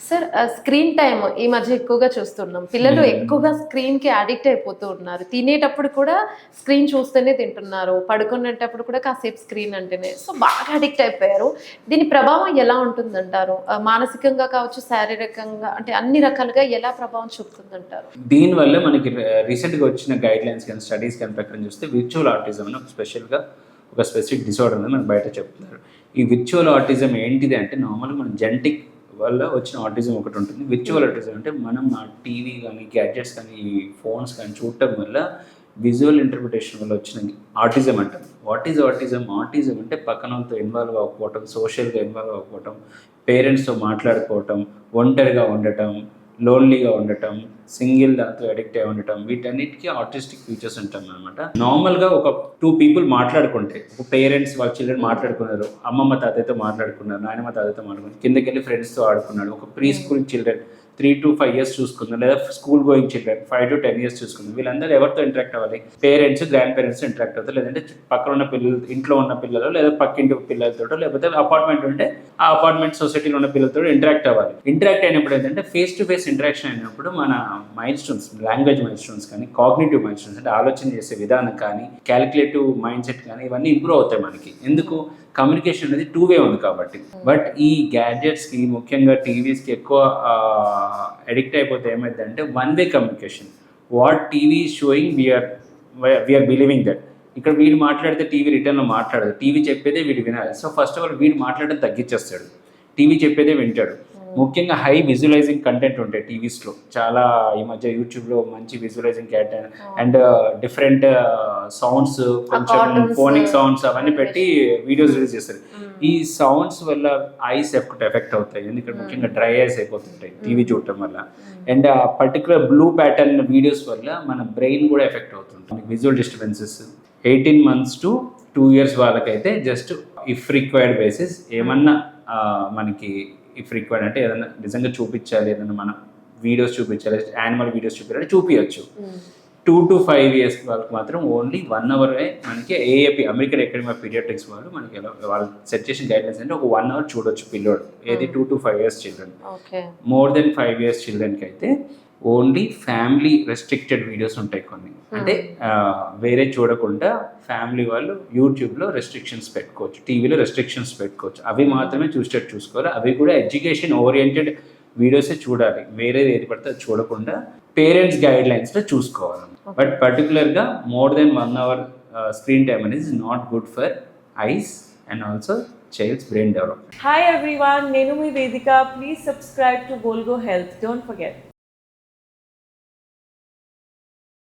Sir screen time ఈ మధ్య ఎక్కువగా చూస్తున్నాం. పిల్లలు ఎక్కువగా స్క్రీన్‌కి అడిక్ట్ అయిపోతూ ఉన్నారు. తినేటప్పుడు కూడా స్క్రీన్ చూస్తేనే తింటున్నారు. పడుకునేటప్పుడు కూడా కాసేపు స్క్రీన్ అంటేనే. సో, బాగా అడిక్ట్ అయిపోయారు. దీని ప్రభావం ఎలా ఉంటుందంటారు? మానసికంగా కావచ్చు, శారీరకంగా అంటే అన్ని రకాలుగా ఎలా ప్రభావం చూపుతుందంటారు? దీనివల్ల మనకి రీసెంట్‌గా వచ్చిన గైడ్‌లైన్స్ కానీ, స్టడీస్ కానీ ప్రకారం చూస్తే విర్చువల్ ఆటిజం అని ఒక స్పెసిఫిక్ డిసార్డర్ అని మనకు బయట చెప్తున్నారు. ఈ విర్చువల్ ఆటిజం ఏంటిది అంటే నార్మల్‌గా మన జెనెటిక్ వల్ల వచ్చిన ఆటిజం ఒకటి ఉంటుంది. విర్చువల్ ఆటిజం అంటే మనం ఆ టీవీ కానీ, గ్యాడ్జెట్స్ కానీ, ఈ ఫోన్స్ కానీ చూడటం వల్ల విజువల్ ఇంటర్ప్రిటేషన్ వల్ల వచ్చిన ఆటిజం అంటాం. What is autism? ఆటిజం అంటే పక్కనోళ్ళతో ఇన్వాల్వ్ అవ్వకపోవటం, సోషల్‌గా ఇన్వాల్వ్ అవ్వకపోవటం, పేరెంట్స్‌తో మాట్లాడుకోవటం, ఒంటరిగా ఉండటం, లోన్లీగా ఉండటం, సింగిల్ దాంతో అడిక్ట్ అయి ఉండటం, వీటన్నిటికీ ఆటిస్టిక్ ఫీచర్స్ ఉంటాం అనమాట. నార్మల్గా ఒక 2 పీపుల్ మాట్లాడుకుంటే, ఒక పేరెంట్స్ వాళ్ళ చిల్డ్రన్ మాట్లాడుకున్నారు, అమ్మమ్మ తాతయ్యతో మాట్లాడుకున్నారు, నాయనమ్మ తాతయ్యతో మాట్లాడుకున్నారు, కిందకి వెళ్ళి ఫ్రెండ్స్తో ఆడుకున్నాడు, ఒక pre school children 3 to 5 years చూసుకుందాం, లేదా school going children 5 to 10 years చూసుకుందాం. వీళ్ళందరూ ఎవరితో ఇంటరాక్ట్ అవ్వాలి? పేరెంట్స్, గ్రాండ్ పేరెంట్స్ ఇంటరాక్ట్ అవుతారు, లేదంటే పక్కన ఉన్న పిల్లలు, ఇంట్లో ఉన్న పిల్లలు, లేదా పక్కింటి పిల్లలతో, లేకపోతే అపార్ట్మెంట్ ఉంటే ఆ అపార్ట్మెంట్ సొసైటీలో ఉన్న పిల్లలతో ఇంటరాక్ట్ అవ్వాలి. ఇంటరాక్ట్ అయినప్పుడు ఏంటంటే ఫేస్ టు ఫేస్ ఇంటరాక్షన్ అయినప్పుడు మన mile stones, language mile stones కానీ, కాగ్నిటివ్ మైల్ స్టోన్స్ అంటే ఆలోచన చేసే విధానం కానీ, క్యాలిక్యులేటివ్ మైండ్ సెట్ కానీ, ఇవన్నీ ఇంప్రూవ్ అవుతాయి మనకి. ఎందుకు? కమ్యూనికేషన్ అనేది 2 వే ఉంది కాబట్టి. బట్ ఈ గ్యాడ్జెట్స్కి, ముఖ్యంగా టీవీస్కి ఎక్కువ అడిక్ట్ అయిపోతే ఏమైందంటే 1 way communication. What TV showing we are believing that. ఇక్కడ వీడు మాట్లాడితే టీవీ రిటర్న్లో మాట్లాడదు, టీవీ చెప్పేదే వీడు వినాలి. సో ఫస్ట్ ఆఫ్ ఆల్ వీడు మాట్లాడడం తగ్గించేస్తాడు, టీవీ చెప్పేదే వింటాడు. ముఖ్యంగా హై విజువలైజింగ్ కంటెంట్ ఉంటాయి టీవీస్లో. చాలా ఈ మధ్య యూట్యూబ్లో మంచి visualising content and different sounds, కొంచెం ఫోనిక్ సౌండ్స్ అవన్నీ పెట్టి వీడియోస్ రిలీజ్ చేస్తారు. ఈ సౌండ్స్ వల్ల ఐస్ ఎఫెక్ట్ అవుతాయి, ఎందుకంటే ముఖ్యంగా డ్రై ఐస్ అయిపోతుంటాయి టీవీ చూడటం వల్ల. అండ్ ఆ పర్టికులర్ బ్లూ ప్యాటర్న్ వీడియోస్ వల్ల మన బ్రెయిన్ కూడా ఎఫెక్ట్ అవుతుంది. Visual disturbances 18 months to 2 years వాళ్ళకైతే జస్ట్ ఇఫ్ రిక్వైర్డ్ బేసిస్ ఏమన్నా మనకి ఇఫ్ రిక్వైర్డ్ అంటే ఏదైనా నిజంగా చూపించాలి, ఏదైనా మన వీడియోస్ చూపించాలి, యానిమల్ వీడియోస్ చూపించాలి చూపించచ్చు. 2 to 5 years వాళ్ళకి మాత్రం ఓన్లీ 1 hour మనకి AAP, American academy of paediatrics వాళ్ళు మనకి వాళ్ళు సెట్ చేసిన గైడ్లైన్స్ అంటే ఒక 1 hour చూడొచ్చు పిల్లోడు. ఏది 2 to 5 years children. More than 5 years చిల్డ్రన్కి అయితే ఓన్లీ ఫ్యామిలీ రెస్ట్రిక్టెడ్ వీడియోస్ ఉంటాయి కొన్ని. అంటే వేరే చూడకుండా ఫ్యామిలీ వాళ్ళు యూట్యూబ్లో రెస్ట్రిక్షన్స్ పెట్టుకోవచ్చు, టీవీలో రెస్ట్రిక్షన్స్ పెట్టుకోవచ్చు. అవి మాత్రమే చూసేటట్టు చూసుకోవాలి. అవి కూడా ఎడ్యుకేషన్ ఓరియంటెడ్ వీడియోసే చూడాలి, వేరేది ఏది పడితే అది చూడకుండా పేరెంట్స్ గైడ్ లైన్స్లో చూసుకోవాలి. బట్ పర్టికులర్గా more than 1 hour screen time అనేది not good for eyes and also child's brain development. Hi everyone, Nenu mi Vedika. Please subscribe to Golgo Health. Don't forget.